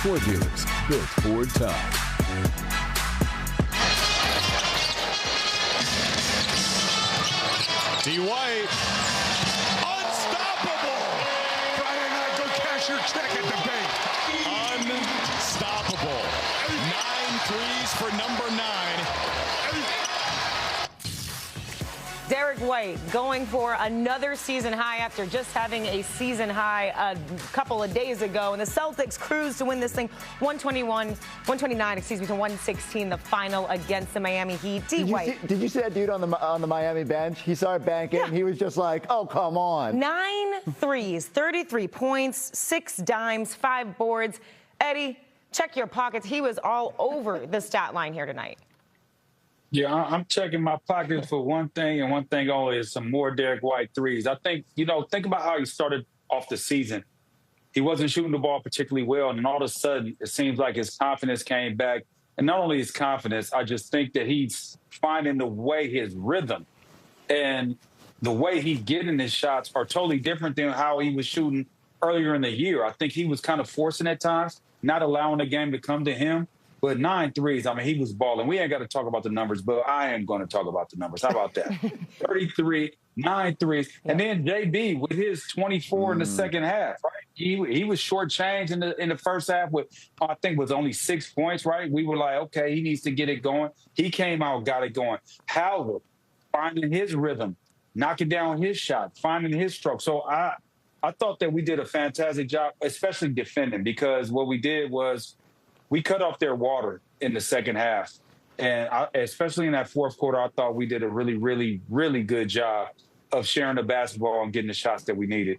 Ford dealers, built Ford time. D-White. Unstoppable. Friday night, go cash your check at the bank. Unstoppable. 9 threes for number 9. Derrick White going for another season high after just having a season high a couple of days ago. And the Celtics cruised to win this thing 129, to 116, the final against the Miami Heat. Did you see that dude on the Miami bench? He started banking. Yeah. He was just like, oh, come on. 9 threes, 33 points, 6 dimes, 5 boards. Eddie, check your pockets. He was all over the stat line here tonight. Yeah, I'm checking my pockets for one thing and one thing only is some more Derrick White threes. I think, think about how he started off the season. He wasn't shooting the ball particularly well, and all of a sudden it seems like his confidence came back. And not only his confidence, I just think that he's finding the way his rhythm and the way he's getting his shots are totally different than how he was shooting earlier in the year. I think he was kind of forcing at times, not allowing the game to come to him. But 9 threes, I mean, he was balling. We ain't got to talk about the numbers, but I am going to talk about the numbers. How about that? 33, 9 threes. Yeah. And then JB with his 24 in the second half, right? He was shortchanged in the first half with, I think, was only 6 points, right? We were like, okay, he needs to get it going. He came out, got it going. Howard, finding his rhythm, knocking down his shot, finding his stroke. So I thought that we did a fantastic job, especially defending, because what we did was we cut off their water in the second half. And especially in that fourth quarter, I thought we did a really, really, really good job of sharing the basketball and getting the shots that we needed.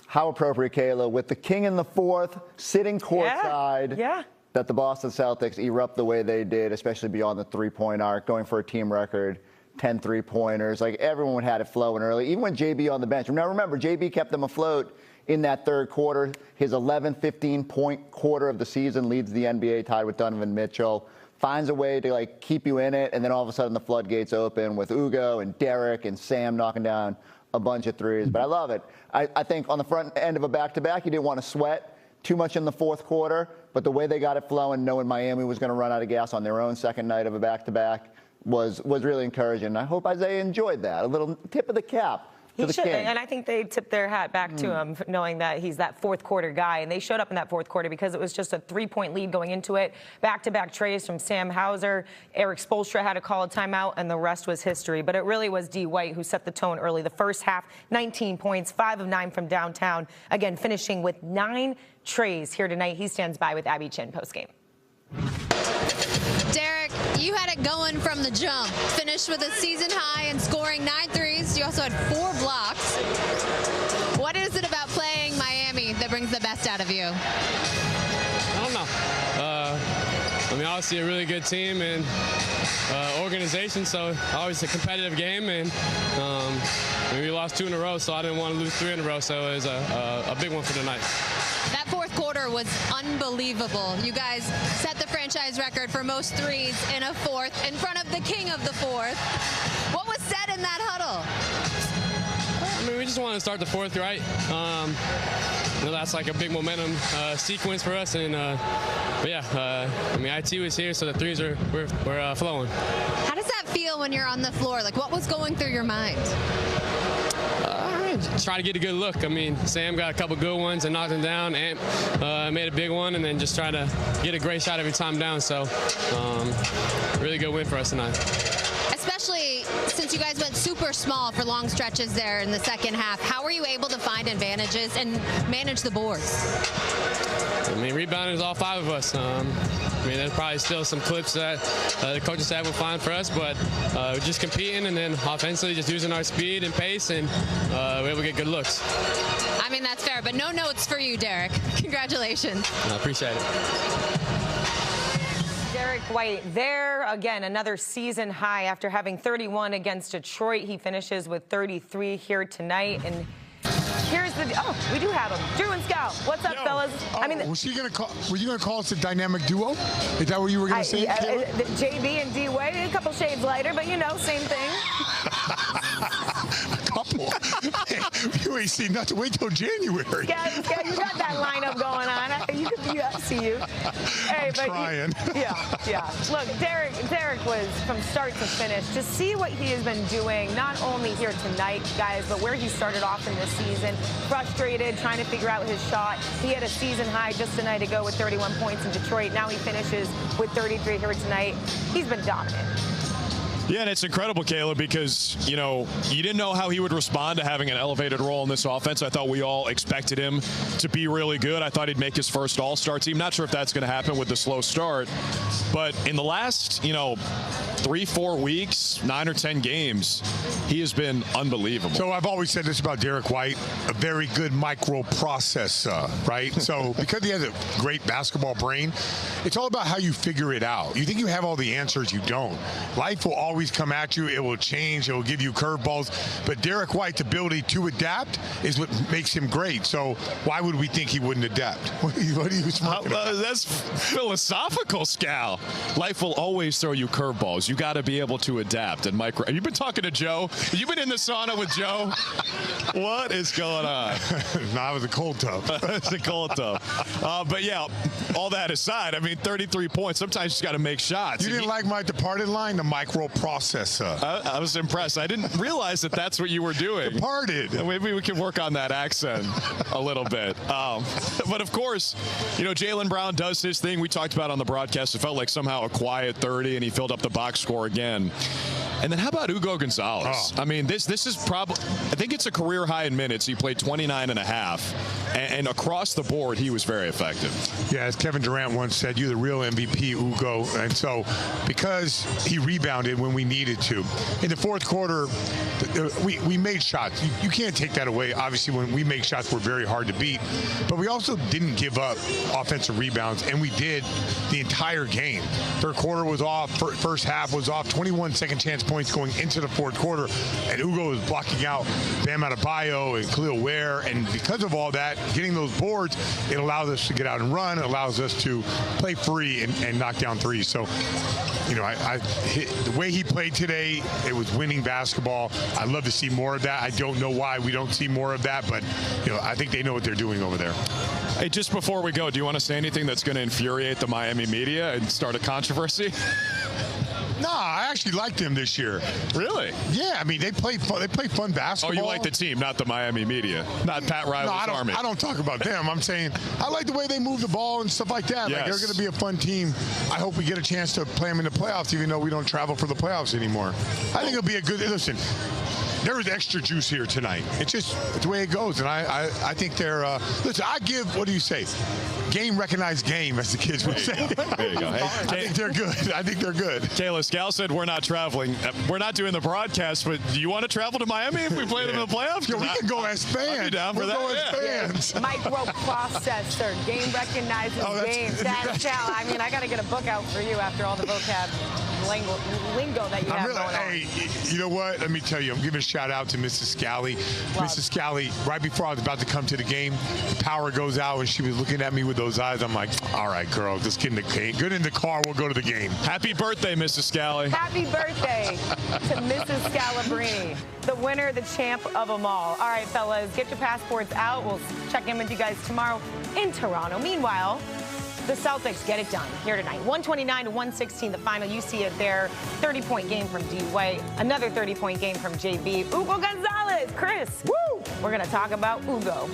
How appropriate, Kayla, with the king in the fourth, sitting courtside, that the Boston Celtics erupt the way they did, especially beyond the three-point arc, going for a team record, 10 three-pointers. Like, everyone had it flowing early, even when JB on the bench. Now, remember, JB kept them afloat in that third quarter. His 11, 15-point quarter of the season leads the NBA, tied with Donovan Mitchell. Finds a way to, keep you in it, and then all of a sudden the floodgates open with Ugo and Derrick and Sam knocking down a bunch of threes. But I love it. I think on the front end of a back-to-back, you didn't want to sweat too much in the fourth quarter, but the way they got it flowing, knowing Miami was going to run out of gas on their own second night of a back-to-back was really encouraging. I hope Isaiah enjoyed that. A little tip of the cap. He should, and I think they tipped their hat back to him, knowing that he's that fourth quarter guy. And they showed up in that fourth quarter because it was just a 3-point lead going into it. Back-to-back trays from Sam Hauser. Eric Spoelstra had to call a timeout, and the rest was history. But it really was D. White who set the tone early. The first half, 19 points, 5 of 9 from downtown. Again, finishing with 9 trays here tonight. He stands by with Abby Chin postgame. Derrick, you had it going from the jump. Finished with a season high and scoring 9 threes. You also had 4 blocks. What is it about playing Miami that brings the best out of you? I don't know. Obviously a really good team and organization, so always a competitive game. And we lost 2 in a row, so I didn't want to lose 3 in a row, so it was a big one for tonight. That fourth quarter was unbelievable. You guys set the franchise record for most threes in a fourth in front of the king of the fourth. What was said in that huddle? We just want to start the fourth right. That's like a big momentum sequence for us. And IT was here, so the threes were flowing. How does that feel when you're on the floor? What was going through your mind? Try to get a good look. Sam got a couple good ones and knocked them down. Ant made a big one, and then just try to get a great shot every time down. So, really good win for us tonight. Especially since you guys went super small for long stretches there in the second half. How were you able to find advantages and manage the boards? Rebounding is all 5 of us. There's probably still some clips that the coaching staff will find for us, but we're just competing and then offensively just using our speed and pace, and we're able to get good looks. That's fair, but no notes for you, Derrick. Congratulations. I appreciate it. Derrick White there again, another season high after having 31 against Detroit. He finishes with 33 here tonight, and here's the we do have him. Drew and Scout, what's up, fellas? Was you gonna call us a dynamic duo? Is that what you were gonna say? JB and D White, a couple shades lighter, but same thing. A couple. You ain't seen nothing. Wait till January. Yeah, you got that lineup going on. I see you. Hey, I'm trying. Yeah. Look, Derrick was from start to finish. Just see what he has been doing, not only here tonight, guys, but where he started off in this season. Frustrated, trying to figure out his shot. He had a season high just a night ago with 31 points in Detroit. Now he finishes with 33 here tonight. He's been dominant. Yeah, and it's incredible, Kayla, because, you didn't know how he would respond to having an elevated role in this offense. I thought we all expected him to be really good. I thought he'd make his first all-star team. Not sure if that's going to happen with the slow start. But in the last, 3-4 weeks, 9 or 10 games, he has been unbelievable. So I've always said this about Derrick White, a very good microprocessor, right? So because he has a great basketball brain, it's all about how you figure it out. You think you have all the answers, you don't. Life will always come at you. It will change. It will give you curveballs. But Derrick White's ability to adapt is what makes him great. So why would we think he wouldn't adapt? What are you smoking about? That's philosophical, Scal. Life will always throw you curveballs. You got to be able to adapt and micro. Have you been talking to Joe? Have you been in the sauna with Joe? What is going on? No, I was a cold tub. It's a cold tub. But yeah, all that aside, 33 points. Sometimes you just got to make shots. You didn't like my departed line, the microprocessor. I was impressed. I didn't realize that that's what you were doing. Departed. Maybe we can work on that accent a little bit. But of course, Jaylen Brown does his thing. We talked about on the broadcast. It felt like somehow a quiet 30, and he filled up the box score again. And then how about Hugo Gonzalez? Oh. This is probably, I think it's a career high in minutes. He played 29 and a half. And across the board, he was very effective. Yeah, as Kevin Durant once said, you're the real MVP, Hugo. And so because he rebounded when we needed to. In the fourth quarter, we made shots. You can't take that away. Obviously, when we make shots, we're very hard to beat. But we also didn't give up offensive rebounds, and we did the entire game. Third quarter was off. First half was off. 21 second chance points going into the fourth quarter, and Hugo was blocking out Bam Adebayo and Khalil Ware. And because of all that, getting those boards, it allows us to get out and run. It allows us to play free and knock down threes. So, the way he played today, it was winning basketball. I'd love to see more of that. I don't know why we don't see more of that, but I think they know what they're doing over there. Hey, just before we go, do you want to say anything that's going to infuriate the Miami media and start a controversy? No, I actually liked them this year. Really? Yeah, they play fun basketball. Oh, you like the team, not the Miami media, not Pat Riley's Army. I don't talk about them. I'm saying I like the way they move the ball and stuff like that. Yes. Like, they're going to be a fun team. I hope we get a chance to play them in the playoffs, even though we don't travel for the playoffs anymore. I think it'll be a good. Listen, there was extra juice here tonight. It's just the way it goes, and I think they're. Listen, I give. What do you say? Game recognized game, as the kids would say. There you go. Hey, I think they're good. I think they're good. Kayla, Scal said we're not traveling. We're not doing the broadcast, but do you want to travel to Miami if we play them in the playoffs? Yeah, we can go as fans. I'd be down for that. We'll go as fans. Microprocessor, game recognizes game. That's how. I got to get a book out for you after all the vocab lingo that you have going on. Hey, you know what? Let me tell you, I'm giving a shout out to Mrs. Scally. Mrs. Scally, right before I was about to come to the game, the power goes out and she was looking at me with those eyes. I'm like, all right, girl, just get in the game. Get in the car. We'll go to the game. Happy birthday, Mrs. Scally. Happy birthday to Mrs. Scalabrini, the winner, the champ of them all. All right, fellas, get your passports out. We'll check in with you guys tomorrow in Toronto. Meanwhile, the Celtics get it done here tonight. 129-116, the final. You see it there. 30-point game from D. White. Another 30-point game from JB. Hugo Gonzalez. Chris, woo! We're going to talk about Hugo.